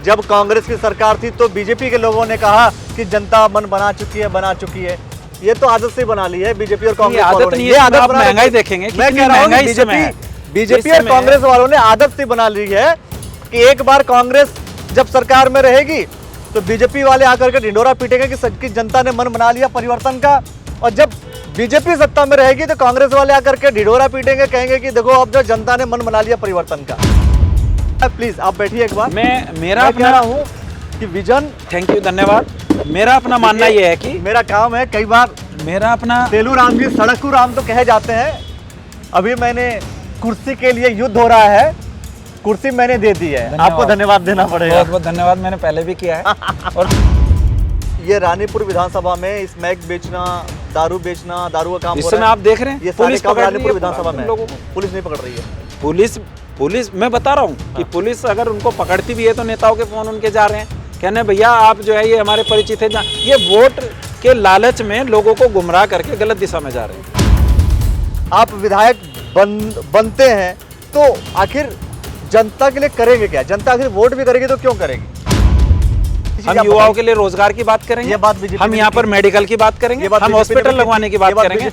जब कांग्रेस की सरकार थी तो बीजेपी के लोगों ने कहा कि जनता मन बना चुकी है। ये तो आदत से बना ली है बीजेपी और कांग्रेस वालों ने। ये आदत महंगाई देखेंगे, मैं कह रहा हूँ बीजेपी और कांग्रेस वालों ने आदत से बना ली है कि एक बार कांग्रेस जब सरकार में रहेगी तो बीजेपी वाले आकर के ढिंडोरा पीटेंगे कि जनता ने मन बना लिया परिवर्तन का, और जब बीजेपी सत्ता में रहेगी तो कांग्रेस वाले आकर के ढिंडोरा पीटेंगे, कहेंगे कि देखो अब जो जनता ने मन बना लिया परिवर्तन का। प्लीज आप बैठिए एक बार। मैं कह रहा हूँ कि विजन। थैंक यू, धन्यवाद। मेरा अपना मानना यह है कि मेरा काम है, कई बार मेरा अपना तेलू राम जी सड़कू राम तो कहे जाते हैं। अभी मैंने कुर्सी के लिए युद्ध हो रहा है, कुर्सी मैंने दे दी है, आपको धन्यवाद देना पड़ेगा। बहुत बहुत धन्यवाद, मैंने पहले भी किया है। और ये रानीपुर विधानसभा में स्मैक बेचना, दारू बेचना, दारू का काम इस हो समय रहा है। आप देख रहे हैं ये सारे काम रानीपुर विधानसभा विधानसभा में लोगों को पुलिस नहीं पकड़ रही है। पुलिस मैं बता रहा हूँ कि पुलिस अगर उनको पकड़ती भी है तो नेताओं के फोन उनके जा रहे हैं, कहने भैया आप जो है ये हमारे परिचित है। ये वोट के लालच में लोगों को गुमराह करके गलत दिशा में जा रहे हैं। आप विधायक बनते हैं तो आखिर जनता के लिए करेंगे क्या? जनता आखिर वोट भी करेगी तो क्यों करेगी? हम युवाओं के लिए रोजगार की बात करेंगे, ये बात बीजेपी हम यहाँ पर मेडिकल की बात करेंगे, हम हॉस्पिटल लगवाने की बात करेंगे।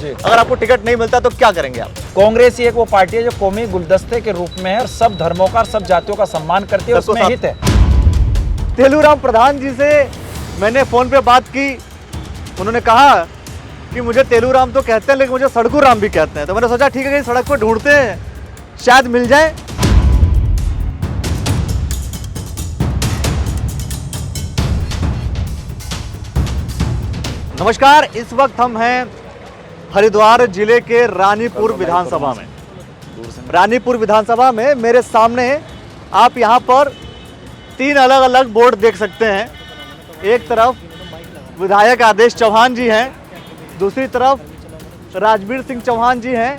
अगर आपको टिकट नहीं मिलता तो क्या करेंगे आप? कांग्रेस ही एक वो पार्टी है जो कौमी गुलदस्ते के रूप में है और सब धर्मों का, सब जातियों का सम्मान करती है, उसमें हित है। तेलू राम प्रधान जी से मैंने फोन पे बात की, उन्होंने कहा कि मुझे तेलू राम तो कहते हैं लेकिन मुझे सड़कू राम भी कहते हैं। तो मैंने सोचा ठीक है कि सड़क पर ढूंढते हैं, शायद मिल जाए। नमस्कार, इस वक्त हम हैं हरिद्वार जिले के रानीपुर विधानसभा में। रानीपुर विधानसभा में मेरे सामने आप यहाँ पर 3 अलग अलग बोर्ड देख सकते हैं। एक तरफ विधायक आदेश चौहान जी हैं, दूसरी तरफ राजवीर सिंह चौहान जी हैं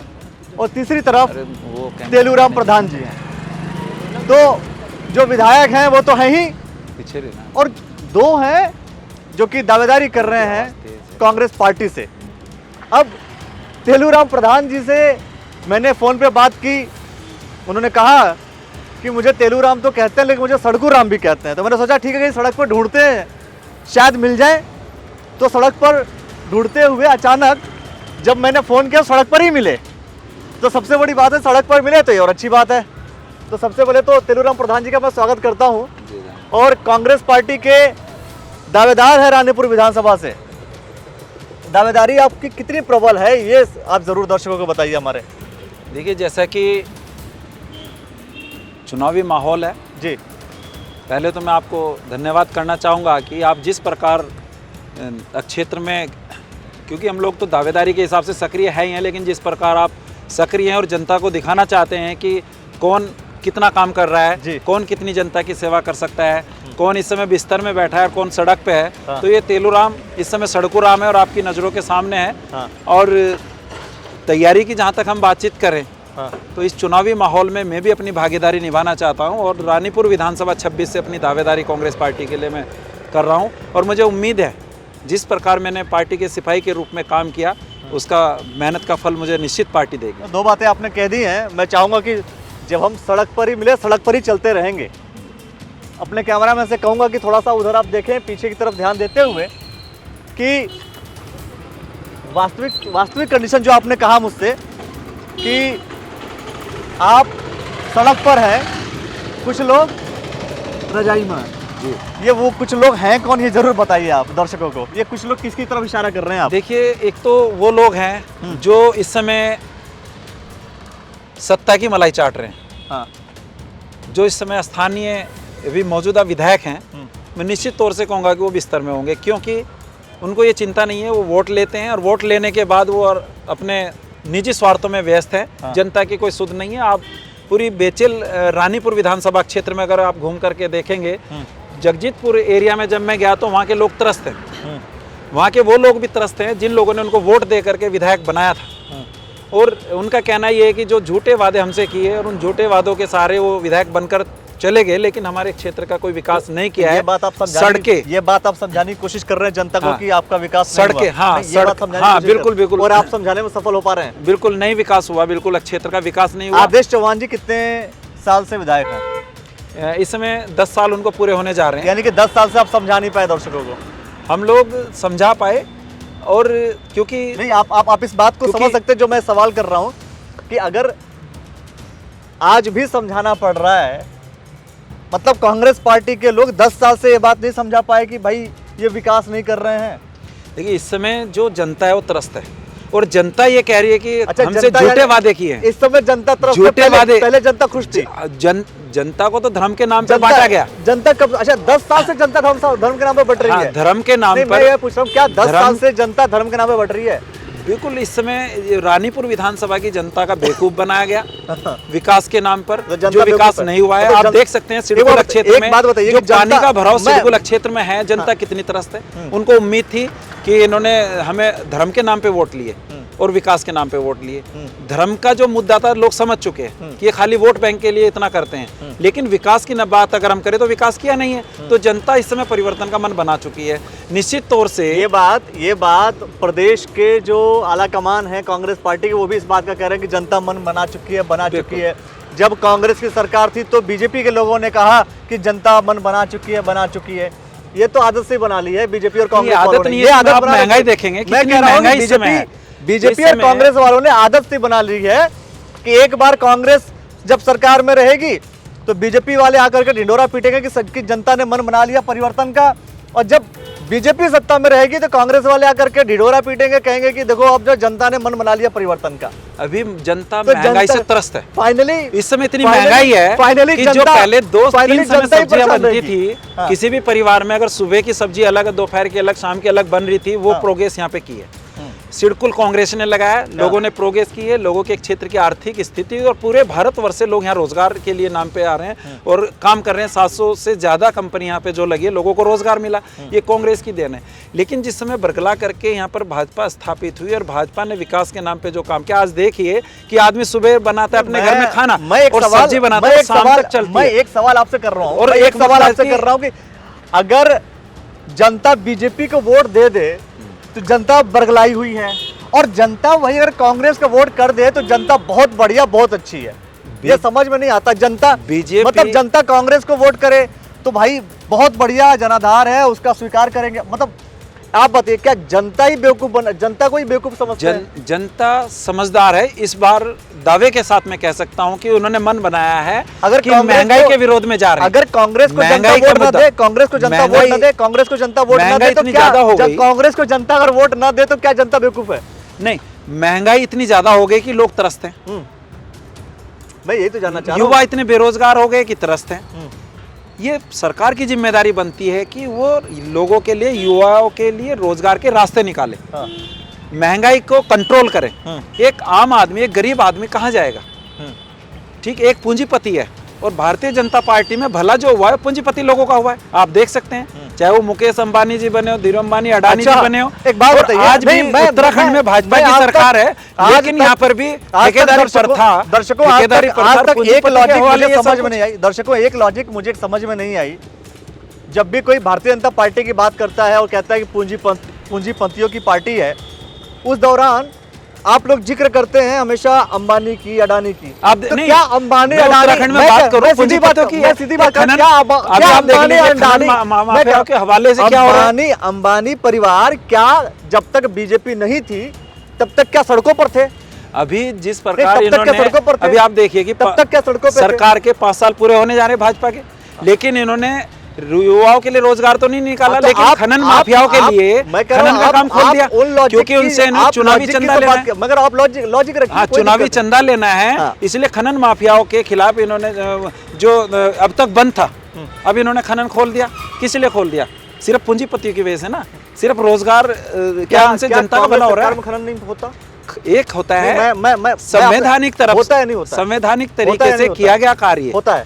और तीसरी तरफ तेलू राम प्रधान जी हैं। तो जो विधायक हैं वो तो हैं ही, और 2 हैं जो कि दावेदारी कर रहे हैं कांग्रेस पार्टी से। अब तेलू राम प्रधान जी से मैंने फ़ोन पे बात की, उन्होंने कहा कि मुझे तेलू राम तो कहते हैं लेकिन मुझे सड़कू राम भी कहते हैं। तो मैंने सोचा ठीक है कि सड़क पर ढूंढते हैं, शायद मिल जाए। तो सड़क पर ढूंढते हुए अचानक जब मैंने फ़ोन किया सड़क पर ही मिले, तो सबसे बड़ी बात है सड़क पर मिले तो ये और अच्छी बात है। तो सबसे पहले तो तेलू राम प्रधान जी का मैं स्वागत करता हूँ, और कांग्रेस पार्टी के दावेदार है रानीपुर विधानसभा से। दावेदारी आपकी कितनी प्रबल है ये आप जरूर दर्शकों को बताइए हमारे। देखिए, जैसा कि चुनावी माहौल है जी, पहले तो मैं आपको धन्यवाद करना चाहूँगा कि आप जिस प्रकार क्षेत्र में, क्योंकि हम लोग तो दावेदारी के हिसाब से सक्रिय है ही हैं, लेकिन जिस प्रकार आप सक्रिय हैं और जनता को दिखाना चाहते हैं कि कौन कितना काम कर रहा है, कौन कितनी जनता की सेवा कर सकता है, कौन इस समय बिस्तर में बैठा है और कौन सड़क पे है। हाँ। तो ये तेलू राम इस समय सड़कू राम है और आपकी नज़रों के सामने है। हाँ। और तैयारी की जहाँ तक हम बातचीत करें, हाँ, तो इस चुनावी माहौल में मैं भी अपनी भागीदारी निभाना चाहता हूँ और रानीपुर विधानसभा 26 से अपनी दावेदारी कांग्रेस पार्टी के लिए मैं कर रहा हूँ। और मुझे उम्मीद है जिस प्रकार मैंने पार्टी के सिपाही के रूप में काम किया, उसका मेहनत का फल मुझे निश्चित पार्टी देगी। 2 बातें आपने कह दी हैं, मैं चाहूँगा कि जब हम सड़क पर ही मिले सड़क पर ही चलते रहेंगे। अपने कैमरामैन से कहूँगा कि थोड़ा सा उधर आप देखें, पीछे की तरफ ध्यान देते हुए, कि वास्तविक कंडीशन जो आपने कहा मुझसे कि आप सड़क पर हैं, कुछ लोग रजाई में जी, ये वो कुछ लोग हैं कौन, ये जरूर बताइए आप दर्शकों को। ये कुछ लोग किसकी तरफ इशारा कर रहे हैं आप? देखिए, एक तो वो लोग हैं जो इस समय सत्ता की मलाई चाट रहे हैं। हाँ। जो इस समय स्थानीय अभी मौजूदा विधायक हैं, मैं निश्चित तौर से कहूँगा कि वो बिस्तर में होंगे, क्योंकि उनको ये चिंता नहीं है। वो वोट लेते हैं और वोट लेने के बाद वो अपने निजी स्वार्थों में व्यस्त हैं। हाँ। जनता की कोई सुध नहीं है। आप पूरी बेचेल रानीपुर विधानसभा क्षेत्र में अगर आप घूम करके देखेंगे, जगजीतपुर एरिया में जब मैं गया तो वहाँ के लोग त्रस्त हैं। वहाँ के वो लोग भी त्रस्त हैं जिन लोगों ने उनको वोट दे करके विधायक बनाया था। और उनका कहना ये है कि जो झूठे वादे हमसे किए और उन झूठे वादों के सहारे वो विधायक बनकर चले गए, लेकिन हमारे क्षेत्र का कोई विकास नहीं किया है। ये बात आप समझाने की कोशिश कर रहे हैं जनता को कि आपका विकास सड़कें, हाँ, बिल्कुल बिल्कुल, और आप समझाने में सफल हो पा रहे हैं। बिल्कुल नहीं विकास हुआ, बिल्कुल क्षेत्र का विकास नहीं हुआ। आदेश चौहान जी कितने साल से विधायक हैं? इस समय 10 साल उनको पूरे होने जा रहे हैं। यानी कि 10 साल से आप समझा नहीं पाए दर्शकों को। हम लोग समझा पाए, और क्योंकि नहीं, आप इस बात को समझ सकते हैं जो मैं सवाल कर रहा हूं कि अगर आज भी समझाना पड़ रहा है, मतलब कांग्रेस पार्टी के लोग 10 साल से ये बात नहीं समझा पाए कि भाई ये विकास नहीं कर रहे हैं। देखिए, इस समय जो जनता है वो त्रस्त है, और जनता ये कह रही है कि अच्छा, हमसे जनता झूठे यानी वादे किए हैं। इस समय जनता तरफ से झूठे वादे। पहले जनता खुश थी। जनता को तो धर्म के नाम पर बांटा गया। जनता कब, अच्छा 10 साल से जनता धर्म के नाम पे बट रही हाँ, है। धर्म के नाम नहीं, पर। मैं ये पूछ रहा हूँ, क्या 10 साल से जनता धर्म के नाम पे बट रही है? बिल्कुल, इस समय रानीपुर विधानसभा की जनता का बेवकूफ बनाया गया विकास के नाम पर, तो जनता जो विकास बेवकूफ है। नहीं हुआ है। तो आप देख सकते हैं सिडकुलक एक क्षेत्र में बात बताइए जो कि पानी जनता- का भराव मैं- सिडकुलक क्षेत्र में है, जनता कितनी त्रस्त है। उनको उम्मीद थी कि इन्होंने हमें धर्म के नाम पे वोट लिए और विकास के नाम पे वोट लिए। धर्म का जो मुद्दा था लोग समझ चुके हैं कि ये खाली वोट बैंक के लिए इतना करते हैं, लेकिन विकास की न बात अगर हम करें तो विकास किया नहीं है। तो जनता इस समय परिवर्तन का मन बना चुकी है। निश्चित तौर से ये बात प्रदेश के जो आला कमान है कांग्रेस पार्टी के, वो भी इस बात का कह रहे हैं कि जनता मन बना चुकी है। जब कांग्रेस की सरकार थी तो बीजेपी के लोगों ने कहा कि जनता मन बना चुकी है। ये तो आदत से बना ली है बीजेपी और कांग्रेस वालों आदत ने। नहीं ये है। आदत आप बना महंगाई रखी है। देखेंगे मैं कितनी कह रहा हूँ महंगाई इस समय है। बीजेपी इस और समय- कांग्रेस वालों ने आदत से बना ली है कि एक बार कांग्रेस जब सरकार में रहेगी तो बीजेपी वाले आकर के ढिंडोरा पीटेंगे कि जनता ने मन बना लिया परिवर्तन का, और जब बीजेपी सत्ता में रहेगी तो कांग्रेस वाले आकर के ढिंडोरा पीटेंगे, कहेंगे कि देखो अब जो जनता ने मन बना लिया परिवर्तन का। अभी जनता तो महंगाई जनता- से त्रस्त है। फाइनली इस समय इतनी महंगाई है कि जो पहले 2-3 समय सब्जियां बनती थी, हाँ। किसी भी परिवार में अगर सुबह की सब्जी अलग, दोपहर की अलग, शाम की अलग बन रही थी, वो प्रोग्रेस यहाँ पे की है। सिडकुल कांग्रेस ने लगाया, लोगों ने प्रोग्रेस की है। लोगों के क्षेत्र की आर्थिक स्थिति और पूरे भारतवर्ष से लोग यहाँ रोजगार के लिए नाम पे आ रहे हैं और काम कर रहे हैं। 700 से ज्यादा कंपनी यहाँ पे जो लगी है, लोगों को रोजगार मिला, ये कांग्रेस की देन है। लेकिन जिस समय बरगला करके यहाँ पर भाजपा स्थापित हुई और भाजपा ने विकास के नाम पे जो काम किया, आज देखिए कि आदमी सुबह बनाता है अपने घर में खाना और सब्जी बनाता है, शाम तक चलती मैं है। एक सवाल आपसे कर रहा हूँ, और मैं एक एक सवाल आपसे मतलब कर रहा हूँ कि अगर जनता बीजेपी को वोट दे दे तो जनता बरगलाई हुई है, और जनता वही अगर कांग्रेस का वोट कर दे तो जनता बहुत बढ़िया, बहुत अच्छी है। ये समझ में नहीं आता। जनता बीजेपी मतलब जनता कांग्रेस को वोट करे तो भाई बहुत बढ़िया जनाधार है, उसका स्वीकार करेंगे। मतलब आप बताइए, क्या जनता ही बेवकूफ जनता को ही बेवकूफ समझते हैं? जनता समझदार है। इस बार दावे के साथ मैं कह सकता हूं कि उन्होंने मन बनाया है अगर कि महंगाई के विरोध में जा रहे हैं। अगर कांग्रेस को जनता वोट न दे, कांग्रेस को जनता वोट न दे, कांग्रेस को जनता वोट न दे, तो क्या जब कांग्रेस को जनता अगर वोट न दे तो क्या जनता बेवकूफ है? नहीं, महंगाई इतनी ज्यादा हो गई कि लोग त्रस्त हैं। मैं यही तो जानना चाह रहा हूं। युवा इतने बेरोजगार हो गए कि त्रस्त हैं। ये सरकार की जिम्मेदारी बनती है कि वो लोगों के लिए, युवाओं के लिए रोजगार के रास्ते निकाले, महंगाई को कंट्रोल करें। एक आम आदमी, एक गरीब आदमी कहाँ जाएगा? ठीक, एक पूंजीपति है, और भारतीय जनता पार्टी में भला जो हुआ है पूंजीपति लोगों का हुआ है। आप देख सकते हैं, चाहे वो मुकेश अंबानी जी बने हो, धीरू अंबानी, अडानी जी बने हो। एक बात बताइए, आज भी उत्तराखंड में भाजपा की सरकार है, लेकिन यहाँ पर भी ठेकेदारी प्रथा, दर्शकों आज तक एक लॉजिक मुझे समझ में नहीं आई। दर्शकों, एक लॉजिक मुझे समझ में नहीं आई। जब भी कोई भारतीय जनता पार्टी की बात करता है और कहता है कि पूंजीपतियों की पार्टी है, उस दौरान आप लोग जिक्र करते हैं हमेशा अंबानी की, अडानी की। आप तो नहीं, क्या अंबानी मैं अडानी, उत्तराखंड में बात करूं, पूंजीपतियों की है। सीधी बात, खनन- क्या अभी आप देख अंबानी लीजिए, अडानी खनन माफियाओं के हवाले से क्या हो रहा है। अंबानी परिवार क्या जब तक बीजेपी नहीं थी तब तक क्या सड़कों पर थे? अभी जिस तब प्रकार तक क्या इन्होंने, सड़कों पर थे? अभी आप देखिए कि तब तक क्या सड़कों पे थे? सरकार के 5 साल पूरे होने जा रहे हैं भाजपा के, लेकिन इन्होंने युवाओं के लिए रोजगार तो नहीं निकाला, तो लेकिन खनन माफियाओं के लिए मैं कह रहा खनन हूं, का काम खोल दिया, क्योंकि उनसे चुनावी चंदा लेना है। मगर आप लॉजिक रखिए। हाँ, कोई चुनावी दिक्कत चंदा लेना है, हाँ। इसलिए खनन माफियाओं के खिलाफ इन्होंने जो अब तक बंद था, अब इन्होंने खनन खोल दिया। किस लिए खोल दिया? सिर्फ पूंजीपतियों की वजह से ना, सिर्फ रोजगार क्या उनसे जनता का बना हो रहा है? खनन नहीं होता। एक होता है मैं संवैधानिक तरफ, होता है नहीं होता, संवैधानिक तरीके से किया गया कार्य, होता है,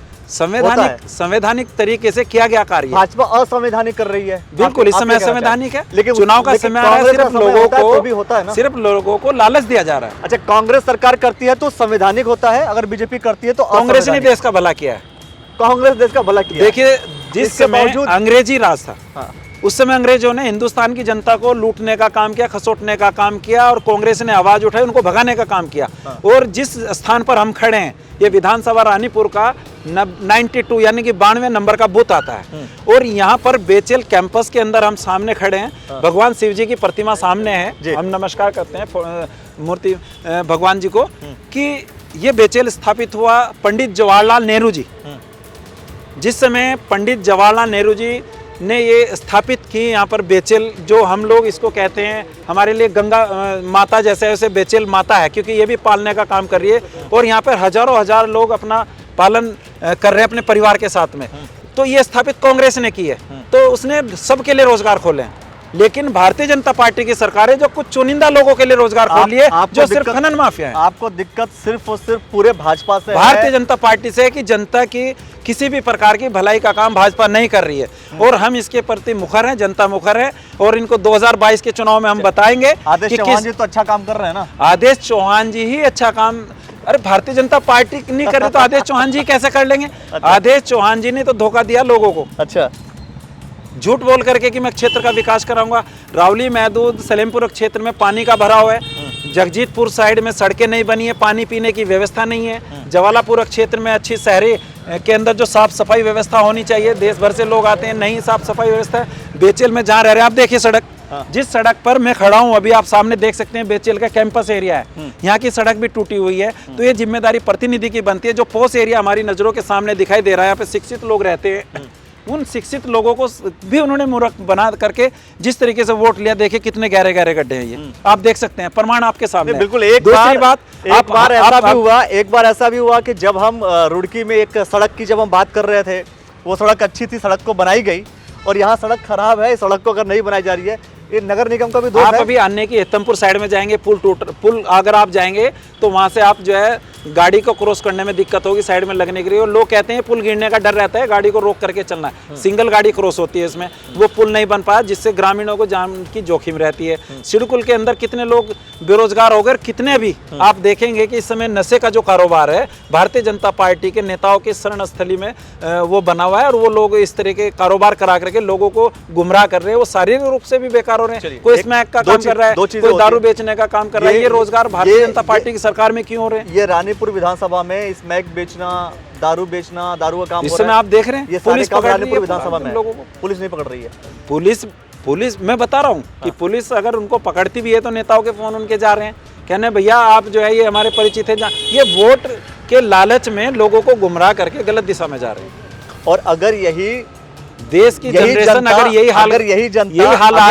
संवैधानिक तरीके से किया गया कार्य। भाजपा असंवैधानिक कर रही है। बिल्कुल, इस समय असंवैधानिक है, लेकिन चुनाव का समय आ रहा है, सिर्फ लोगों को भी होता है ना, सिर्फ लोगों को लालच दिया जा रहा है। अच्छा, कांग्रेस सरकार करती है तो संवैधानिक होता है, अगर बीजेपी करती है तो कांग्रेस ने देश का भला किया है। कांग्रेस देश का भला किया। देखिए, जिस समय अंग्रेजी राज था, उस समय अंग्रेजों ने हिंदुस्तान की जनता को लूटने का काम किया, खसोटने का काम किया, और कांग्रेस ने आवाज उठाई, उनको भगाने का काम किया। और जिस स्थान पर हम खड़े हैं, ये विधानसभा रानीपुर का 92 यानी कि 92 नंबर का बूथ आता है। और यहाँ पर बेचेल कैंपस के अंदर हम सामने खड़े हैं, भगवान शिव जी की प्रतिमा सामने है, हम नमस्कार करते हैं मूर्ति भगवान जी को, कि ये बेचेल स्थापित हुआ पंडित जवाहरलाल नेहरू जी। जिस समय पंडित जवाहरलाल नेहरू जी ने ये स्थापित की यहाँ पर बेचेल, जो हम लोग इसको कहते हैं हमारे लिए गंगा माता जैसे, वैसे बेचेल माता है, क्योंकि ये भी पालने का काम कर रही है। और यहाँ पर हजारों हजार लोग अपना पालन कर रहे हैं अपने परिवार के साथ में। तो ये स्थापित कांग्रेस ने की है, तो उसने सबके लिए रोजगार खोले हैं। लेकिन भारतीय जनता पार्टी की सरकार है जो कुछ चुनिंदा लोगों के लिए रोजगार खोल लिए, जो सिर्फ खनन माफिया है। आपको दिक्कत सिर्फ और सिर्फ पूरे भाजपा से भारतीय जनता पार्टी से है कि जनता की किसी भी प्रकार की भलाई का काम भाजपा नहीं कर रही है, और हम इसके प्रति मुखर हैं, जनता मुखर है। और इनको 2022 के चुनाव में हम बताएंगे। आदेश चौहान जी तो अच्छा काम कर रहे हैं ना। आदेश चौहान जी ही अच्छा काम, अरे भारतीय जनता पार्टी नहीं कर रही तो आदेश चौहान जी कैसे कर लेंगे? आदेश चौहान जी ने तो धोखा दिया लोगों को। अच्छा, झूठ बोल करके कि मैं क्षेत्र का विकास कराऊंगा। रावली, महदूद, सलेमपुर क्षेत्र में पानी का भराव है, जगजीतपुर साइड में सड़कें नहीं बनी है, पानी पीने की व्यवस्था नहीं है, जवालापुर क्षेत्र में अच्छी शहरी के अंदर जो साफ सफाई व्यवस्था होनी चाहिए, देश भर से लोग आते हैं, नहीं साफ सफाई व्यवस्था है। बेचेल में जहाँ रह रहे हैं, आप देखिए सड़क, जिस सड़क पर मैं खड़ा हूँ अभी, आप सामने देख सकते हैं, बेचेल का कैंपस एरिया है, यहाँ की सड़क भी टूटी हुई है। तो ये जिम्मेदारी प्रतिनिधि की बनती है। जो पोस्ट एरिया हमारी नजरों के सामने दिखाई दे रहा है, यहाँ पे शिक्षित लोग रहते हैं, उन शिक्षित लोगों को भी उन्होंने मूर्ख बना करके जिस तरीके से वोट लिया, देखिए कितने गहरे गहरे गड्ढे हैं ये, आप देख सकते हैं, प्रमाण आपके सामने। बिल्कुल। एक बार ऐसा भी हुआ कि जब हम रुड़की में एक सड़क की जब हम बात कर रहे थे, वो सड़क अच्छी थी, सड़क को बनाई गई, और यहाँ सड़क खराब है। इस सड़क को अगर नहीं बनाई जा रही है, ये नगर निगम का भी दोष है। आप अभी आने की हेतमपुर साइड में जाएंगे, पुल अगर आप जाएंगे तो वहां से आप जो है गाड़ी को क्रॉस करने में दिक्कत होगी, साइड में लगने के लिए। और लोग कहते हैं पुल गिरने का डर रहता है, गाड़ी को रोक करके चलना है, सिंगल गाड़ी क्रॉस होती है इसमें, वो पुल नहीं बन पाया, जिससे ग्रामीणों को जान की जोखिम रहती है। सिडकुल के अंदर कितने लोग बेरोजगार हो गए, कितने भी आप देखेंगे कि इस समय नशे का जो कारोबार है भारतीय जनता पार्टी के नेताओं के शरण स्थली में वो बना हुआ है, और वो लोग इस तरह के कारोबार करा करके लोगों को गुमराह कर रहे हैं। वो शारीरिक रूप से भी बेकार हो रहे हैं, कोई स्मैक का काम कर रहा है, कोई दारू बेचने का काम कर रहा है। ये रोजगार भारतीय जनता पार्टी की सरकार में क्यों हो रहे हैं? ये रानीपुर विधानसभा में स्मैक बेचना, दारू बेचना, दारू का काम इस समय आप देख रहे हैं, पुलिस रानीपुर विधानसभा में लोगों को पुलिस नहीं पकड़ रही है। पुलिस मैं बता रहा हूँ कि पुलिस अगर उनको पकड़ती भी है तो नेताओं के फोन उनके जा रहे हैं, कहने भैया आप जो है ये हमारे परिचित है। ये वोट के लालच में लोगों को गुमराह करके गलत दिशा में जा रहे हैं। और अगर यही देश की जनरेशन, अगर यही हाल है,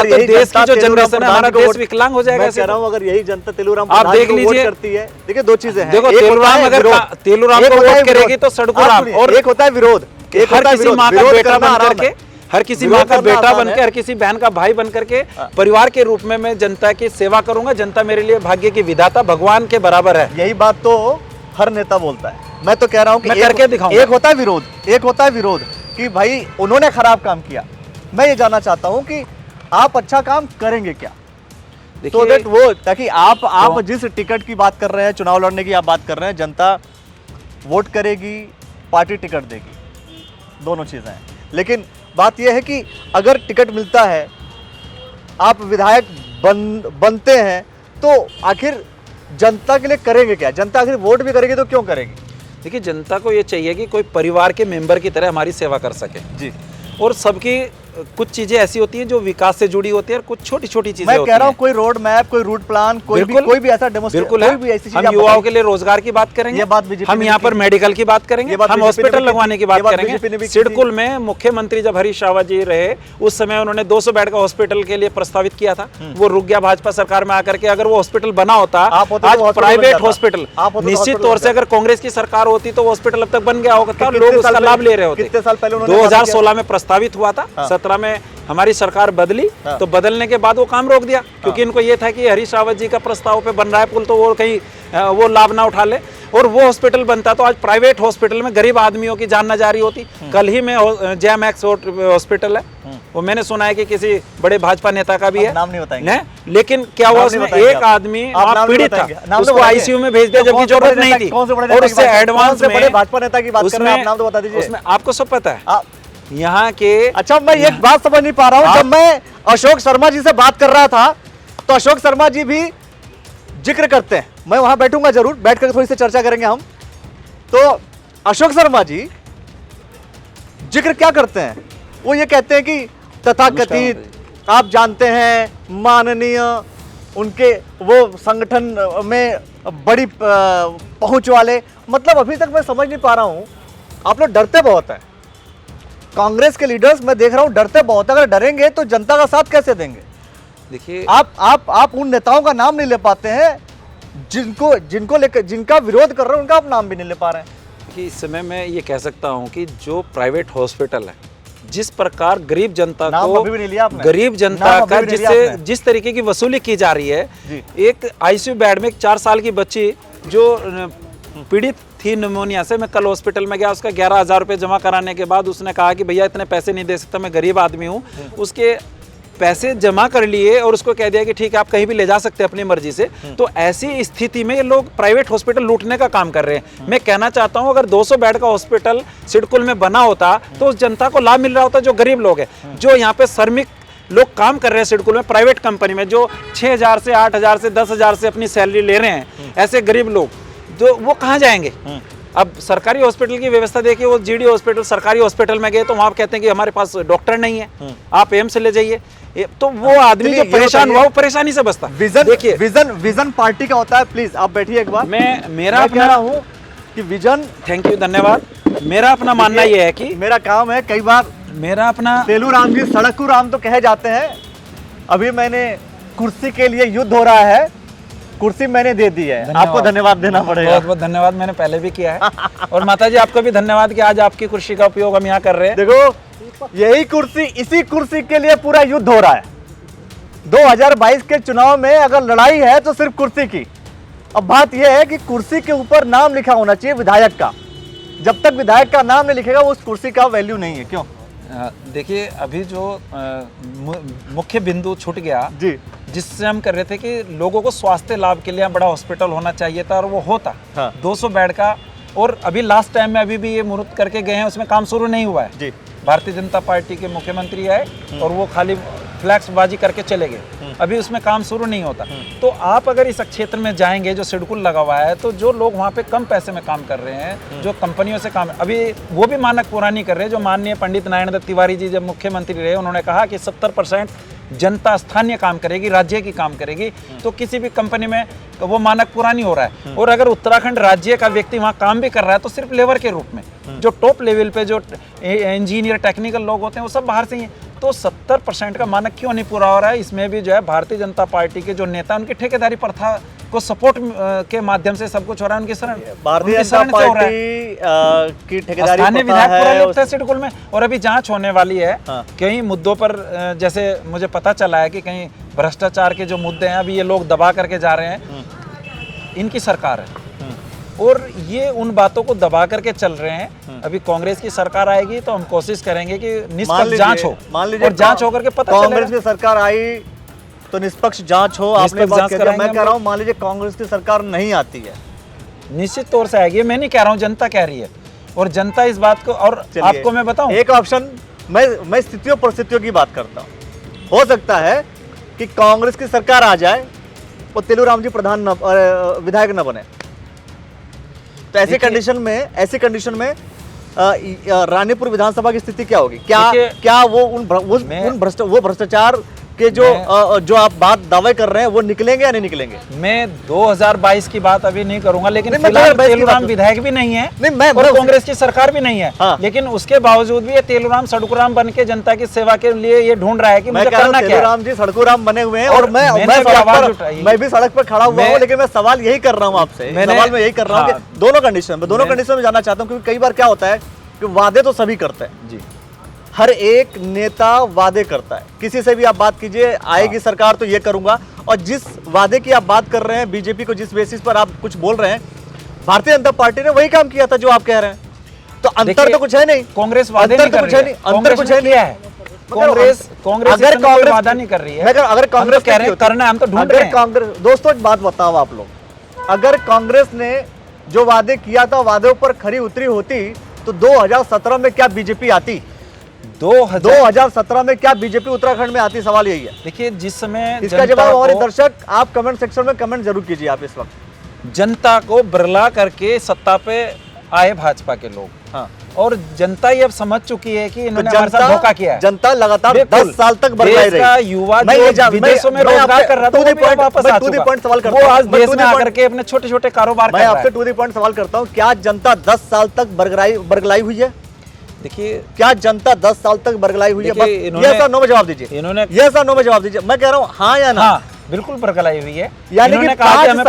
तो देश की जो जनरेशन है, हमारा देश विकलांग हो जाएगा। मैं कह रहा हूं, अगर यही जनता तेलुराम आप देख लीजिए करती है। देखिए, दो चीजें हैं। देखो, तेलुराम अगर तेलुराम को वोट करेगी तो सड़कुराम, और एक होता है विरोध, हर किसी माँ का बेटा बन करके, हर किसी माँ का बेटा बनकर, हर किसी बहन का भाई बन करके परिवार के रूप में मैं जनता की सेवा करूंगा। जनता मेरे लिए भाग्य की विधाता, भगवान के बराबर है। यही बात तो हर नेता बोलता है। मैं तो कह रहा हूँ कि करके दिखाऊंगा। एक होता है विरोध कि भाई उन्होंने खराब काम किया। मैं ये जानना चाहता हूं कि आप अच्छा काम करेंगे क्या, तो दैट वो, ताकि आप जिस टिकट की बात कर रहे हैं, चुनाव लड़ने की आप बात कर रहे हैं, जनता वोट करेगी, पार्टी टिकट देगी, दोनों चीजें हैं। लेकिन बात यह है कि अगर टिकट मिलता है, आप विधायक बनते हैं, तो आखिर जनता के लिए करेंगे क्या? जनता आखिर वोट भी करेगी तो क्यों करेगी? देखिए, जनता को ये चाहिए कि कोई परिवार के मेंबर की तरह हमारी सेवा कर सके जी। और सबकी कुछ चीजें ऐसी होती हैं जो विकास से जुड़ी होती है, और कुछ छोटी छोटी चीजें मैं कह रहा हूँ, कोई रोड मैप, कोई रूट प्लान, कोई भी ऐसा बिल्कुल है। हम युवाओं के लिए रोजगार की बात करेंगे, ये बात हम यहाँ पर मेडिकल की बात करेंगे, हम हॉस्पिटल लगवाने की बात करेंगे। सिडकुल में मुख्यमंत्री जब हरीश रावत जी रहे, उस समय उन्होंने 200 बेड का हॉस्पिटल के लिए प्रस्तावित किया था, वो रुक गया भाजपा सरकार में आकर के। अगर वो हॉस्पिटल बना होता, आज प्राइवेट हॉस्पिटल, निश्चित तौर से अगर कांग्रेस की सरकार होती तो हॉस्पिटल अब तक बन गया होगा, लोग उसका लाभ ले रहे होते। 2016 में प्रस्तावित हुआ था, 17 में हमारी सरकार बदली, तो बदलने के बाद वो काम रोक दिया, क्योंकि इनको ये था कि हरीश रावत जी का प्रस्ताव पे बन रहा है पुल, तो वो कहीं वो लाभ ना उठा ले। और वो हॉस्पिटल बनता तो आज प्राइवेट हॉस्पिटल में गरीब आदमियों की जान न जा रही होती। कल ही में जैम एक्स हॉस्पिटल है, वो मैंने सुना है कि किसी बड़े भाजपा नेता का भी है, नाम नहीं बताएंगे, लेकिन क्या हुआ उसमें एक आदमी पीड़ित था, उसको आईसीयू में भेज दिया जबकि जरूरत नहीं थी, और उससे एडवांस में भाजपा नेता की बात कर रहे हैं, नाम तो बता दीजिए। उसमें आपको सब पता है, यहाँ के अच्छा, मैं एक बात समझ नहीं पा रहा हूँ। जब मैं अशोक शर्मा जी से बात कर रहा था तो अशोक शर्मा जी भी जिक्र करते हैं, मैं वहां बैठूंगा जरूर, बैठ कर थोड़ी सी चर्चा करेंगे हम। तो अशोक शर्मा जी जिक्र क्या करते हैं? वो ये कहते हैं कि तथाकथित, आप जानते हैं, माननीय, उनके वो संगठन में बड़ी पहुंच वाले। मतलब अभी तक मैं समझ नहीं पा रहा हूं, आप लोग डरते बहुत हैं। कांग्रेस के लीडर्स मैं देख रहा हूं डरते बहुत। अगर डरेंगे तो जनता का साथ कैसे देंगे? देखिए, आप उन नेताओं का नाम नहीं ले पाते हैं जिनको लेकर, जिनका विरोध कर रहे हैं, उनका आप नाम भी नहीं ले पा रहे हैं। कि इस समय मैं ये कह सकता हूँ कि जो प्राइवेट हॉस्पिटल है, जिस प्रकार गरीब जनता नाम को, अभी भी नहीं लिया आपने। गरीब जनता नाम का अभी भी नहीं लिया आपने। जिस तरीके की वसूली की जा रही है, जी। एक आईसीयू बेड में एक 4 साल की बच्ची जो पीड़ित थी निमोनिया से, मैं कल हॉस्पिटल में गया, उसका 11,000 रुपये जमा कराने के बाद उसने कहा कि भैया इतने पैसे नहीं दे सकता, मैं गरीब आदमी हूँ। उसके पैसे जमा कर लिए और उसको कह दिया कि ठीक है आप कहीं भी ले जा सकते हैं अपनी मर्जी से। तो ऐसी स्थिति में ये लोग प्राइवेट हॉस्पिटल लूटने का काम कर रहे हैं। मैं कहना चाहता हूं अगर 200 बेड का हॉस्पिटल सिडकुल में बना होता तो उस जनता को लाभ मिल रहा होता, जो गरीब लोग हैं, जो यहाँ पे श्रमिक लोग काम कर रहे हैं सिडकुल में प्राइवेट कंपनी में, जो 6,000 से 8,000 से 10,000 से अपनी सैलरी ले रहे हैं, ऐसे गरीब लोग जो वो कहाँ जाएंगे? अब सरकारी हॉस्पिटल की व्यवस्था देखिए, वो जीडी हॉस्पिटल सरकारी हॉस्पिटल में गए तो वहां कहते हैं कि हमारे पास डॉक्टर नहीं है, आप एम्स ले जाइए। तो वो आदमी जो परेशान हुआ वो परेशानी से बचता। विजन देखिए, विजन पार्टी का होता है। प्लीज आप बैठिए एक बार। मेरा कह रहा हूँ कि विजन, थैंक यू, धन्यवाद। मेरा अपना मानना ये है कि मेरा काम है, कई बार मेरा अपना तेलू राम जी सड़कू राम तो कहे जाते हैं। अभी मैंने कुर्सी के लिए युद्ध हो रहा है, कुर्सी मैंने दे दी है, आपको धन्यवाद देना पड़ेगा। बहुत बहुत धन्यवाद, मैंने पहले भी किया है। और माता जी आपको भी धन्यवाद कि आज आपकी कुर्सी का उपयोग हम यहाँ कर रहे हैं। देखो, यही कुर्सी, इसी कुर्सी के लिए पूरा युद्ध हो रहा है। 2022 के चुनाव में अगर लड़ाई है तो सिर्फ कुर्सी की। अब बात यह है कि कुर्सी के ऊपर नाम लिखा होना चाहिए विधायक का। जब तक विधायक का नाम नहीं लिखेगा उस कुर्सी का वैल्यू नहीं है। क्यों? देखिए, अभी जो मुख्य बिंदु छूट गया जी, जिससे हम कर रहे थे कि लोगों को स्वास्थ्य लाभ के लिए बड़ा हॉस्पिटल होना चाहिए था और वो होता। हाँ। 200 बेड का, और अभी लास्ट टाइम में अभी भी ये मुहूर्त करके गए हैं, उसमें काम शुरू नहीं हुआ है। जी। भारतीय जनता पार्टी के मुख्यमंत्री आए और वो खाली फ्लैक्सबाजी करके चले गए, अभी उसमें काम शुरू नहीं होता। तो आप अगर इस क्षेत्र में जाएंगे जो सिडकुल लगा हुआ है, तो जो लोग वहाँ पे कम पैसे में काम कर रहे हैं, जो कंपनियों से काम, अभी वो भी मानक पूरा नहीं कर रहे। जो माननीय पंडित नारायण दत्त तिवारी जी जब मुख्यमंत्री रहे, उन्होंने कहा कि 70% जनता स्थानीय काम करेगी, राज्य की काम करेगी। तो किसी भी कंपनी में वो मानक पूरा नहीं हो रहा है। और अगर उत्तराखंड राज्य का व्यक्ति वहाँ काम भी कर रहा है तो सिर्फ लेबर के रूप में, जो टॉप लेवल पे जो इंजीनियर टेक्निकल लोग होते हैं वो सब बाहर से ही हैं। तो 70% का मानक क्यों नहीं पूरा हो रहा है? इसमें भी जो है भारतीय जनता पार्टी के जो नेता, उनकी ठेकेदारी प्रथा को सपोर्ट के माध्यम से सब कुछ हो रहा है। उनकी शरण, भारतीय जनता पार्टी की ठेकेदारी स्थानीय विधायक पूरा है नियुक्त है सिडकुल में। और अभी जांच होने वाली है। हाँ। कई मुद्दों पर, जैसे मुझे पता चला है कि कहीं भ्रष्टाचार के जो मुद्दे हैं अभी ये लोग दबा करके जा रहे हैं, इनकी सरकार है और ये उन बातों को दबा करके चल रहे हैं। अभी कांग्रेस की सरकार आएगी तो हम कोशिश करेंगे कि निष्पक्ष जांच हो, मान लीजिए और जांच होकर के पता चलेगा। कांग्रेस की सरकार आई तो निष्पक्ष जांच हो। आपने बात कह दिया, मैं कह रहा हूं मान लीजिए कांग्रेस की सरकार नहीं आती है, निश्चित तौर से आएगी। मैं नहीं कह रहा हूं, जनता कह रही है और जनता इस बात को, और आपको मैं बताऊं एक ऑप्शन, मैं स्थितियों परिस्थितियों की बात करता हूं। हो सकता है कि कांग्रेस की सरकार आ जाए और तेलू राम जी विधायक न बने, तो ऐसी कंडीशन में रानीपुर विधानसभा की स्थिति क्या होगी? क्या वो भ्रष्टाचार के जो आप बात दावे कर रहे हैं वो निकलेंगे या नहीं निकलेंगे? मैं 2022 की बात अभी नहीं करूंगा, लेकिन फिलहाल तेलूराम विधायक भी नहीं है और कांग्रेस की सरकार भी नहीं है। हाँ। लेकिन उसके बावजूद भी ये तेलूराम सड़कुराम बन के जनता की सेवा के लिए ये ढूंढ रहा है कि मुझे करना क्या है। तेलूराम जी सड़कुराम बने हुए हैं और मैं भी सड़क पर खड़ा हुआ हूँ, लेकिन मैं सवाल यही कर रहा हूँ आपसे, सवाल मैं यही कर रहा हूँ कि दोनों कंडीशन में जाना चाहता हूँ। क्योंकि कई बार क्या होता है कि वादे तो सभी करते हैं जी, हर एक नेता वादे करता है। किसी से भी आप बात कीजिए, आएगी सरकार तो ये करूंगा, और जिस वादे की आप बात कर रहे हैं, बीजेपी को जिस बेसिस पर आप कुछ बोल रहे हैं, भारतीय जनता पार्टी ने वही काम किया था जो आप कह रहे हैं। तो अंतर तो कुछ है नहीं। कांग्रेस वादे नहीं कर रही है, अंतर कुछ है नहीं है। कांग्रेस अगर कांग्रेस वादा नहीं कर रही है, अगर कांग्रेस कह रहे हैं करना, हम तो ढूंढ रहे हैं। कांग्रेस, दोस्तों एक बात बताओ आप लोग, अगर कांग्रेस ने जो वादे किया था वादों पर खरी उतरी होती तो 2017 में क्या बीजेपी आती? 2017 में क्या बीजेपी उत्तराखंड में आती, सवाल यही है। देखिए जिस समय इसका जवाब हमारे दर्शक आप कमेंट सेक्शन में कमेंट जरूर कीजिए आप इस वक्त। जनता को बरला करके सत्ता पे आए भाजपा के लोग, हाँ। और जनता ये अब समझ चुकी है कि तो इन्होंने हमारे साथ धोखा किया है। जनता लगातार बिल्कुल। 10 साल तक बरगलाई देश का रही। युवा मैं ये जो विदेशों में रोजगार कर रहा था, वो भी वापस आ चुका। सवाल करता वो हूं। आज मैं देश to में the आकर point- के अपने छोटे छोटे कारोबार कर मैं रहा है। आपसे टू द पॉइंट सवाल करता हूँ, क्या जनता 10 साल तक बरगलाई हुई है? देखिए क्या जनता 10 साल तक बरगलाई हुई है? बस देखिए, इन्होंने- yes or no में जवाब दीजिए। इन्होंने yes or no में जवाब दीजिए। मैं कह रहा हूँ हाँ या ना। हाँ बिल्कुल बरगलाई हुई है। यानी कि इन्होंने कहा कि हमें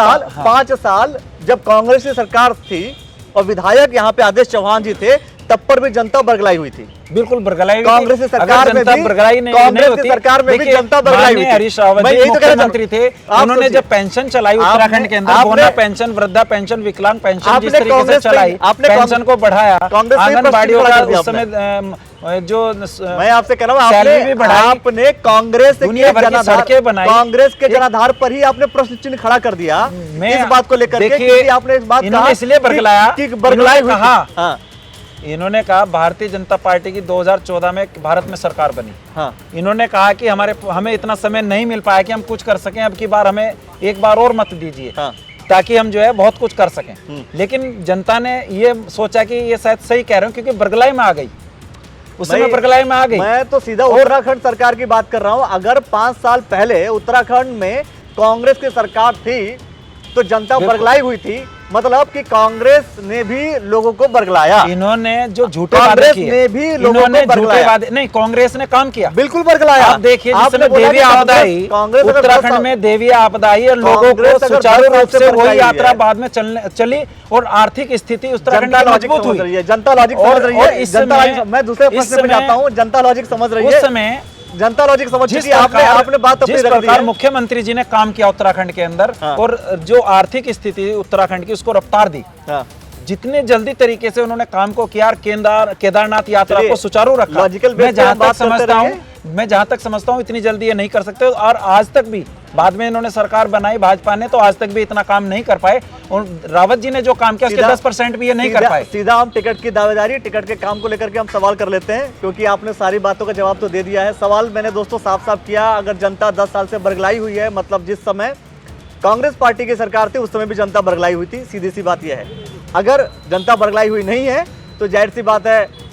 5 साल जब कांग्रेस की सरकार थी और विधायक यहाँ पे आदेश चौहान जी थे, तब पर भी जनता बरगलाई हुई थी। बिल्कुल बरगलाई हुई थी। कांग्रेस की सरकार अगर में जनता भी बरगलाई नहीं कांग्रेस की होती, सरकार में भी देखिए, जनता बरगलाई हुई माननीय थी। हरीश रावत मैं जी यही तो कह रहा था। मुख्यमंत्री थे, आप उन्होंने सोचिए। जब पेंशन चलाई आपने- उत्तराखंड के अंदर, आपने- बोना पेंशन, वृद्धा पेंशन, विकलांग पेंशन, जिस आपने तरीके से कांग्रेस पे- चलाई, आपने पेंशन को बढ़ाया, कांग्रेस पे आंगनबाड़ियों प्रश्न का खड़ा कर उस दिया समय जो मैं आपसे कह रहा हूँ, सैलरी भी बढ़ाई, आपने कांग्रेस के दुनिया भर की जनाधार, सड़कें बनाई। कांग्रेस के जनाधार पर ही आपने प्रश्न चिन्ह खड़ा कर दिया मैं- इस बात को लेकर के, देखिए, क्योंकि आपने इस बात इन्होंने कहा इसलिए बरगलाया, कि बरगलाई हुई इन्होंने थी। कहा- हाँ, इन्होंने कहा भारतीय जनता पार्टी की 2014 में भारत में सरकार बनी। हाँ। इन्होंने कहा कि हमें इतना समय नहीं मिल पाया कि हम कुछ कर सकें, अब की बार हमें एक बार और मत दीजिए, हाँ। ताकि हम जो है बहुत कुछ कर सकें। लेकिन जनता ने ये सोचा कि ये शायद सही कह रहे हो, क्योंकि बरगलाई में आ गई, उस समय बरगलाई में आ गई। मैं तो सीधा उत्तराखंड सरकार की बात कर रहा हूं। अगर 5 साल पहले उत्तराखंड में कांग्रेस की सरकार थी तो जनता बरगलाई हुई थी, मतलब कि कांग्रेस ने भी लोगों को बरगलाया। इन्होंने जो झूठे वादे कांग्रेस किए, ने भी लोगों इन्होंने को झूठे बरगलाया। वादे नहीं, कांग्रेस ने काम किया, बिल्कुल बरगलाया। आप देखिए जिस आपने समय बोला देवी कि आपदा आई, कांग्रेस अगर 10 उत्तराखंड साल- में देवी आपदा आई और लोगों कांग्रेस को अगर सुचारू 10 साल रूप से से वही बरगलाई यात्रा है। बाद में चली और आर्थिक स्थिति उत्तराखंड जनता की लॉजिक मजबूत समझ हुई। रही है, जनता लॉजिक और- समझ रही और है। इस जनता समय- लॉजिक, मैं दूसरे इस प्रश्न पे समय- जाता हूं, जनता लॉजिक समझ रही उस है। समय जनता लॉजिक समझ जिस चुकी है। आपने बात अपनी जिस रख दी प्रकार है। मुख्यमंत्री जी ने काम किया उत्तराखंड के अंदर, हाँ। और जो आर्थिक स्थिति उत्तराखंड की उसको रफ्तार दी, हाँ। जितने जल्दी तरीके से उन्होंने काम को किया और केदारनाथ यात्रा चलिए, को सुचारू रखा, लॉजिकल बेस मैं पे जहां हम तक बात करते समझता हूं, रहेंगे। मैं जहां तक समझता हूं इतनी जल्दी ये नहीं कर सकते, और आज तक भी बाद में इन्होंने सरकार बनाई भाजपा ने, तो आज तक भी इतना काम नहीं कर पाए, और रावत जी ने जो काम किया उसके 10% भी ये नहीं कर पाए। सीधा हम टिकट की दावेदारी, टिकट के काम को लेकर के हम सवाल कर लेते हैं, क्योंकि आपने सारी बातों का जवाब तो दे दिया है। सवाल मैंने दोस्तों साफ साफ किया, अगर जनता 10 साल से बरगलाई हुई है, मतलब जिस समय कांग्रेस पार्टी की सरकार थी उस समय भी जनता बरगलाई हुई थी, सीधी सी बात यह है। अगर जनता बरगलाई हुई नहीं है तो जाहिर सी बात है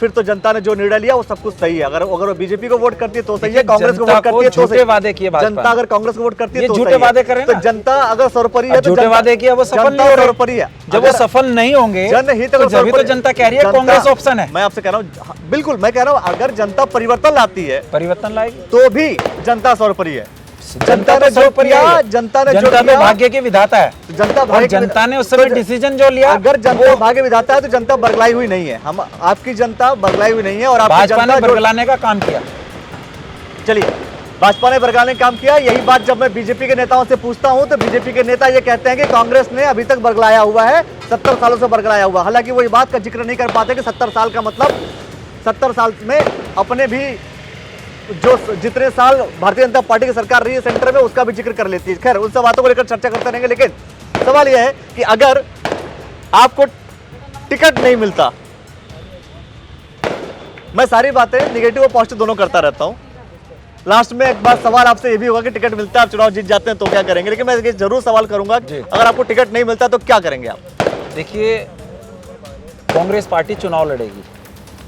फिर तो जनता ने जो निर्णय लिया वो सब कुछ सही है। अगर वो बीजेपी को वोट करती है तो सही है, कांग्रेस को वोट करती है तो झूठे वादे किए भाजपा जनता अगर कांग्रेस को वोट करती है ये तो झूठे सही है। वादे करें तो ना। जनता अगर सर्वोपरि है तो झूठे जनता- वादे किया वो सफल जनता नहीं हो रहे। सर्वोपरि है। जब वो सफल नहीं होंगे जनहित तो अगर जब भी तो सर्वोपरि- जनता कह रही है जनता- कांग्रेस ऑप्शन है। मैं आपसे कह रहा हूँ, बिल्कुल मैं कह रहा हूँ, अगर जनता परिवर्तन लाती है परिवर्तन लाएगी, तो भी जनता सर्वोपरि है। जनता ने तो जो सर्वोपरि किया, है। जनता ने जो जनता तो किया, भाग्य के विधाता है, जनता और भाग्य की- जनता ने उस समय तो डिसीजन जो लिया, अगर जनता भाग्य विधाता है तो जनता बरगलाई हुई नहीं है। हम आपकी जनता बरगलाई हुई नहीं है, और आपकी भाजपा जनता ने जो- बरगलाने का काम किया। चलिए, भाजपा ने बरगलाने का काम किया। यही बात जब मैं बीजेपी के नेताओं से पूछता हूं तो बीजेपी के नेता ये कहते हैं कि कांग्रेस ने अभी तक बरगलाया हुआ है, 70 सालों से बरगलाया हुआ। हालांकि वो ये बात का जिक्र नहीं कर पाते कि 70 साल का मतलब 70 साल में अपने भी जो जितने साल भारतीय जनता पार्टी की सरकार रही है सेंटर में उसका भी जिक्र कर लेती है। खैर, उन सब बातों को लेकर चर्चा करते रहेंगे, लेकिन सवाल यह है कि अगर आपको टिकट नहीं मिलता, मैं सारी बातें निगेटिव और पॉजिटिव दोनों करता रहता हूं, लास्ट में एक बार सवाल आपसे ये भी होगा कि टिकट मिलता है, आप चुनाव जीत जाते हैं तो क्या करेंगे, लेकिन मैं ये जरूर सवाल करूंगा जी। अगर आपको टिकट नहीं मिलता तो क्या करेंगे आप? देखिए, कांग्रेस पार्टी चुनाव लड़ेगी,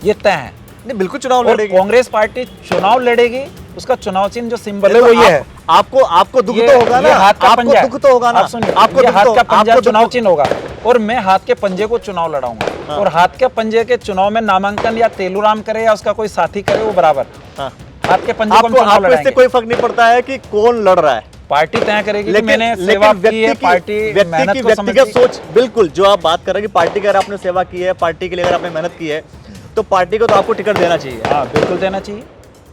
ये तय है। नहीं, बिल्कुल चुनाव और लड़ेगी। कांग्रेस पार्टी चुनाव लड़ेगी, उसका चुनाव चिन्ह जो सिंबल है वो ये है। आपको दुख ये- तो होगा ना, ये हाथ का आपको पंजा है। दुख तो होगा ना, आप सुनिए, आपको ये दुख हाथ तो- का पंजा आपको दुख चुनाव तो- चिन्ह होगा, और मैं हाथ के पंजे को चुनाव लड़ाऊंगा, हाँ। और हाथ के पंजे के चुनाव में नामांकन या तेलूराम करे या उसका कोई साथी करे वो बराबर, हाँ। हाथ के पंजे को हम चुनाव आपको इससे लड़ाएंगे। कोई फर्क नहीं पड़ता है कि कौन लड़ रहा है, पार्टी तय करेगी कि लेकिन मैंने सेवा की है, पार्टी व्यक्ति मेहनत की को व्यक्तिगत समझती है। सोच, बिल्कुल जो आप बात कर रहे हैं कि पार्टी की अगर आपने सेवा की है, पार्टी के लिए अगर आपने मेहनत की है तो पार्टी को तो आपको टिकट देना चाहिए, हाँ बिल्कुल देना चाहिए,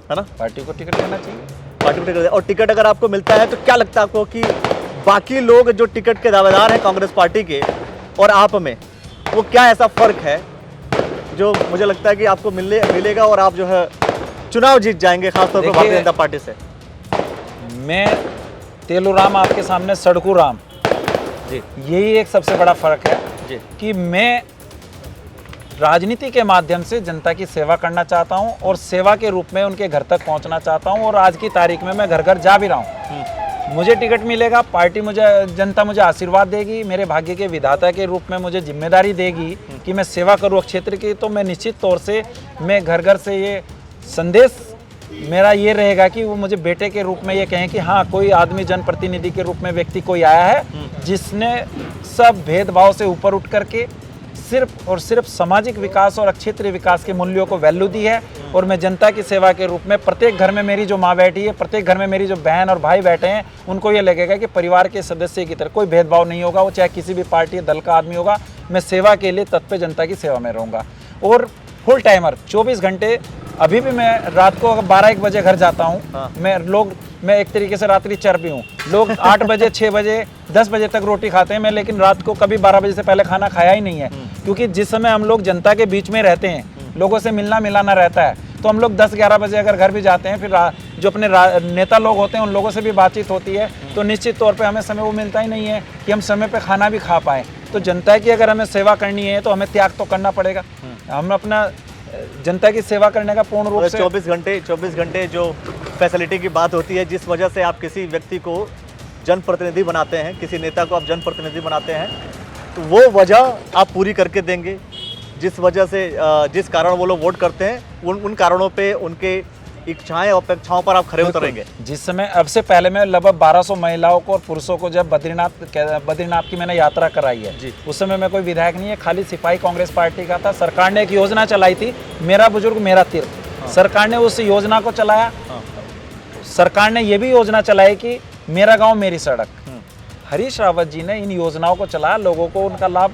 है ना? पार्टी को टिकट देना चाहिए। पार्टी को टिकट, और टिकट अगर आपको मिलता है तो क्या लगता है आपको कि बाकी लोग जो टिकट के दावेदार हैं कांग्रेस पार्टी के और आप में, वो क्या ऐसा फर्क है जो मुझे लगता है कि आपको मिलेगा और आप जो है चुनाव जीत जाएंगे, खासतौर पर देखिए, भारतीय जनता पार्टी से? मैं तेलूराम आपके सामने सड़कू राम, जी यही एक सबसे बड़ा फर्क है जी कि मैं राजनीति के माध्यम से जनता की सेवा करना चाहता हूं और सेवा के रूप में उनके घर तक पहुंचना चाहता हूं। और आज की तारीख में मैं घर घर जा भी रहा हूं। मुझे टिकट मिलेगा, पार्टी जनता मुझे आशीर्वाद देगी, मेरे भाग्य के विधाता के रूप में मुझे जिम्मेदारी देगी कि मैं सेवा करूँ क्षेत्र की, तो मैं निश्चित तौर से मैं घर घर से ये संदेश मेरा ये रहेगा कि वो मुझे बेटे के रूप में ये कहें कि हाँ, कोई आदमी जनप्रतिनिधि के रूप में व्यक्ति कोई आया है जिसने सब भेदभाव से ऊपर उठ करके सिर्फ और सिर्फ सामाजिक विकास और क्षेत्रीय विकास के मूल्यों को वैल्यू दी है। और मैं जनता की सेवा के रूप में प्रत्येक घर में मेरी जो माँ बैठी है, प्रत्येक घर में मेरी जो बहन और भाई बैठे हैं, उनको ये लगेगा कि परिवार के सदस्य की तरह कोई भेदभाव नहीं होगा, वो चाहे किसी भी पार्टी दल का आदमी होगा। मैं सेवा के लिए तत्पर जनता की सेवा में रहूँगा और फुल टाइमर 24 घंटे। अभी भी मैं रात को 12-1 बजे घर जाता हूँ। हाँ। मैं एक तरीके से रात्रि चर भी हूँ। लोग 8 बजे 6 बजे 10 बजे तक रोटी खाते हैं, मैं लेकिन रात को कभी 12 बजे से पहले खाना खाया ही नहीं है। क्योंकि जिस समय हम लोग जनता के बीच में रहते हैं, लोगों से मिलना मिलाना रहता है, तो हम लोग 10-11 बजे अगर घर भी जाते हैं, फिर जो अपने नेता लोग होते हैं उन लोगों से भी बातचीत होती है, तो निश्चित तौर पे हमें समय वो मिलता ही नहीं है कि हम समय पे खाना भी खा पाएँ। तो जनता की अगर हमें सेवा करनी है तो हमें त्याग तो करना पड़ेगा। हम अपना जनता की सेवा करने का पूर्ण रूप से 24 घंटे जो फैसिलिटी की बात होती है, जिस वजह से आप किसी व्यक्ति को जनप्रतिनिधि बनाते हैं, किसी नेता को आप जनप्रतिनिधि बनाते हैं, तो वो वजह आप पूरी करके देंगे। जिस वजह से जिस कारण वो लोग वोट करते हैं, उन कारणों पे, उनके इच्छाएं और अपेक्षाओं पर आप खरे उतरेंगे। जिस समय अब से पहले मैं लगभग 1200 महिलाओं को और पुरुषों को जब बद्रीनाथ की मैंने यात्रा कराई है जी। उस समय मैं कोई विधायक नहीं है, खाली सिपाही कांग्रेस पार्टी का था। सरकार ने एक योजना चलाई थी, मेरा बुजुर्ग मेरा तीर्थ। सरकार ने उस योजना को चलाया। सरकार ने ये भी योजना चलाई कि मेरा गाँव मेरी सड़क। हरीश रावत जी ने इन योजनाओं को चलाया, लोगों को उनका लाभ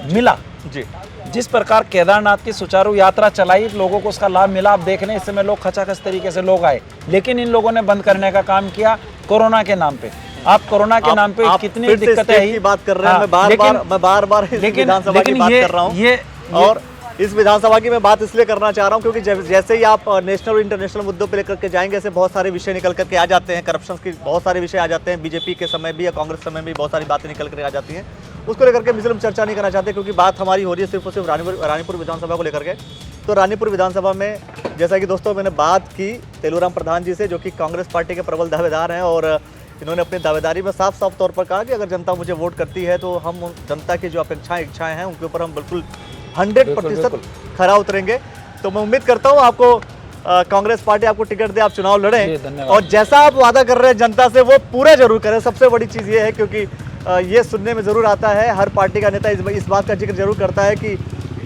मिला जी। जिस प्रकार केदारनाथ की सुचारू यात्रा चलाई, लोगों को उसका लाभ मिला। आप देख रहे हैं इस समय लोग खचाखच तरीके से लोग आए, लेकिन इन लोगों ने बंद करने का काम किया कोरोना के नाम पे। आप कोरोना के नाम पे कितनी दिक्कतें की बात कर रहे हैं। मैं बार बार इस विधानसभा की बात कर रहा हूँ और इस विधानसभा की मैं बात इसलिए करना चाह रहा हूँ क्योंकि जैसे ही आप नेशनल और इंटरनेशनल मुद्दों पे लेकर के जाएंगे, ऐसे बहुत सारे विषय निकल करके आ जाते हैं। करप्शन की बहुत सारे विषय आ जाते हैं। बीजेपी के समय भी या कांग्रेस समय भी बहुत सारी बातें निकल कर आ जाती हैं। उसको लेकर के हम चर्चा नहीं करना चाहते क्योंकि बात हमारी हो रही है सिर्फ और सिर्फ रानीपुर विधानसभा को लेकर के। तो रानीपुर विधानसभा में जैसा कि दोस्तों मैंने बात की तेलूराम प्रधान जी से, जो कि कांग्रेस पार्टी के प्रबल दावेदार हैं, और इन्होंने अपनी दावेदारी में साफ साफ तौर पर कहा कि अगर जनता मुझे वोट करती है तो हम जनता की जो इच्छाएं हैं उनके ऊपर हम बिल्कुल 100% खरा उतरेंगे। तो मैं उम्मीद करता हूँ आपको कांग्रेस पार्टी आपको टिकट दे, आप चुनाव लड़ें और जैसा आप वादा कर रहे हैं जनता से वो पूरा जरूर करें। सबसे बड़ी चीज़ ये है, क्योंकि ये सुनने में ज़रूर आता है, हर पार्टी का नेता इस बात का जिक्र जरूर करता है कि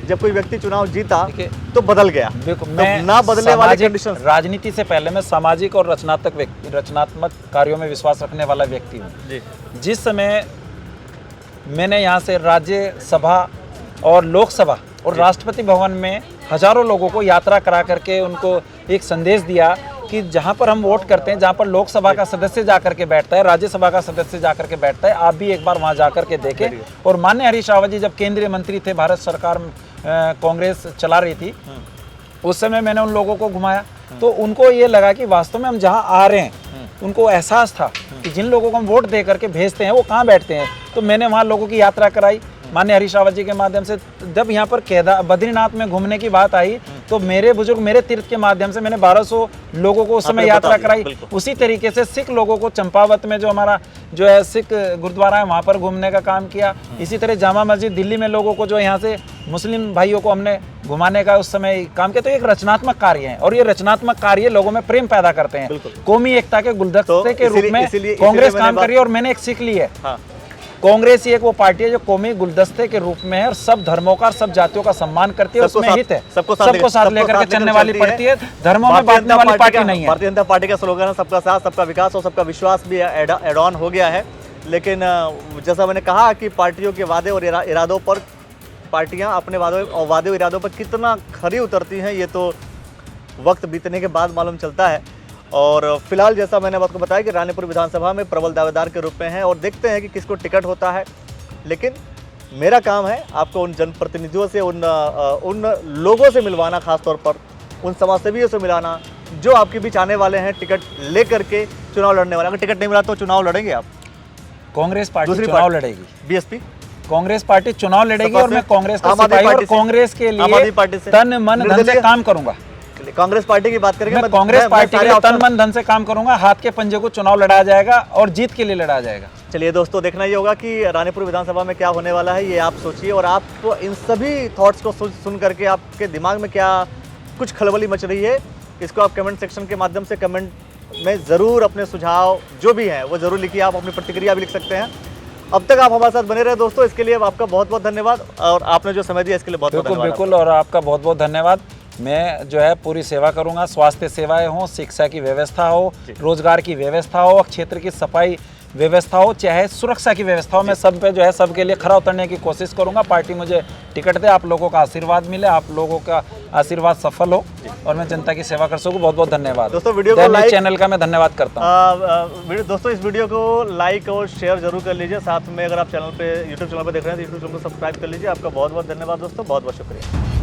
जब कोई व्यक्ति चुनाव जीता तो बदल गया। देखो, तो ना बदलने वाले कंडीशन। राजनीति से पहले मैं सामाजिक और रचनात्मक कार्यों में विश्वास रखने वाला व्यक्ति हूँ। जिस समय मैंने यहाँ से राज्यसभा और लोकसभा और राष्ट्रपति भवन में हजारों लोगों को यात्रा करा करके उनको एक संदेश दिया कि जहाँ पर हम वोट करते हैं, जहाँ पर लोकसभा का सदस्य जाकर के बैठता है, राज्यसभा का सदस्य जाकर के बैठता है, आप भी एक बार वहाँ जाकर के देखें। और माननीय हरीश रावत जी जब केंद्रीय मंत्री थे, भारत सरकार कांग्रेस चला रही थी, उस समय मैंने उन लोगों को घुमाया तो उनको ये लगा कि वास्तव में हम जहाँ आ रहे हैं, उनको एहसास था कि जिन लोगों को हम वोट दे करके भेजते हैं वो कहाँ बैठते हैं। तो मैंने वहाँ लोगों की यात्रा कराई माननीय हरीश रावत जी के माध्यम से। जब यहाँ पर बद्रीनाथ में घूमने की बात आई तो मेरे बुजुर्ग मेरे तीर्थ के माध्यम से मैंने 1200 लोगों को उस समय यात्रा कराई। उसी तरीके से सिख लोगों को चंपावत में जो हमारा जो है सिख गुरुद्वारा है वहाँ पर घूमने का काम किया। इसी तरह जामा मस्जिद दिल्ली में लोगों को जो यहाँ से मुस्लिम भाइयों को हमने घुमाने का उस समय काम किया। तो एक रचनात्मक कार्य है और ये रचनात्मक कार्य लोगों में प्रेम पैदा करते हैं। कौमी एकता के गुलदस्ते के रूप में कांग्रेस काम कर रही है और मैंने एक सीख ली है। कांग्रेस ही एक वो पार्टी है जो कौमी गुलदस्ते के रूप में है और सब धर्मों का, सब जातियों का सम्मान करती है, उसमें हित है, सबको साथ लेकर के चलने वाली पार्टी है, धर्मों में बांटने वाली पार्टी नहीं है। भारतीय जनता पार्टी का स्लोगन है सबका साथ, सबका विकास और सबका विश्वास भी एड ऑन हो गया है। लेकिन जैसा मैंने कहा कि पार्टियों के वादे और इरादों पर पार्टियां अपने वादे और इरादों पर कितना खरी उतरती हैं ये तो वक्त बीतने के बाद मालूम चलता है। और फिलहाल जैसा मैंने आपको बताया कि रानीपुर विधानसभा में प्रबल दावेदार के रूप में है और देखते हैं कि किसको टिकट होता है। लेकिन मेरा काम है आपको उन जनप्रतिनिधियों से, उन लोगों से मिलवाना, खासतौर पर उन समाजसेवियों से मिलाना जो आपके बीच आने वाले हैं टिकट ले करके चुनाव लड़ने वाले। अगर टिकट नहीं मिला तो चुनाव लड़ेंगे आप? कांग्रेस पार्टी चुनाव लड़ेगी। बीएसपी कांग्रेस पार्टी चुनाव लड़ेगी सपा और से? मैं कांग्रेस का आम आदमी सिपाही और पार्टी से? कांग्रेस के आम आदमी लिए पार्टी से? तन मन धन से निर्दलीय? काम करूंगा। कांग्रेस पार्टी की बात करेंगे। मैं कांग्रेस पार्टी के सारे लिए तन ऑप्शन- मन धन से काम करूंगा। हाथ के पंजे को चुनाव लड़ा जाएगा और जीत के लिए लड़ा जाएगा। चलिए दोस्तों, देखना ये होगा कि रानीपुर विधानसभा में क्या होने वाला है, ये आप सोचिए। और आप तो इन सभी थॉट्स को सुन करके आपके दिमाग में क्या कुछ खलबली मच रही है, इसको आप कमेंट सेक्शन के माध्यम से कमेंट में ज़रूर अपने सुझाव जो भी हैं वो ज़रूर लिखिए। आप अपनी प्रतिक्रिया भी लिख सकते हैं। अब तक आप हमारे साथ बने रहे दोस्तों, इसके लिए आपका बहुत बहुत धन्यवाद। और आपने जो समय दिया इसके लिए बहुत बहुत बिल्कुल धन्यवाद। बिल्कुल, और आपका बहुत बहुत धन्यवाद। मैं जो है पूरी सेवा करूंगा। स्वास्थ्य सेवाएं हो, शिक्षा की व्यवस्था हो, रोजगार की व्यवस्था हो, क्षेत्र की सफाई व्यवस्था हो, चाहे सुरक्षा की व्यवस्था हो, मैं सब पे जो है सबके लिए खरा उतरने की कोशिश करूंगा। पार्टी मुझे टिकट दे, आप लोगों का आशीर्वाद मिले, आप लोगों का आशीर्वाद सफल हो और मैं जनता की सेवा कर सकूं। बहुत बहुत धन्यवाद दोस्तों। वीडियो को दैनिक लाइक चैनल का मैं धन्यवाद करता हूं। दोस्तों, इस वीडियो को लाइक और शेयर जरूर कर लीजिए। साथ में अगर आप चैनल पे यूट्यूब चैनल पे देख रहे हैं तो यूट्यूब चैनल को सब्सक्राइब कर लीजिए। आपका बहुत बहुत धन्यवाद दोस्तों, बहुत बहुत शुक्रिया।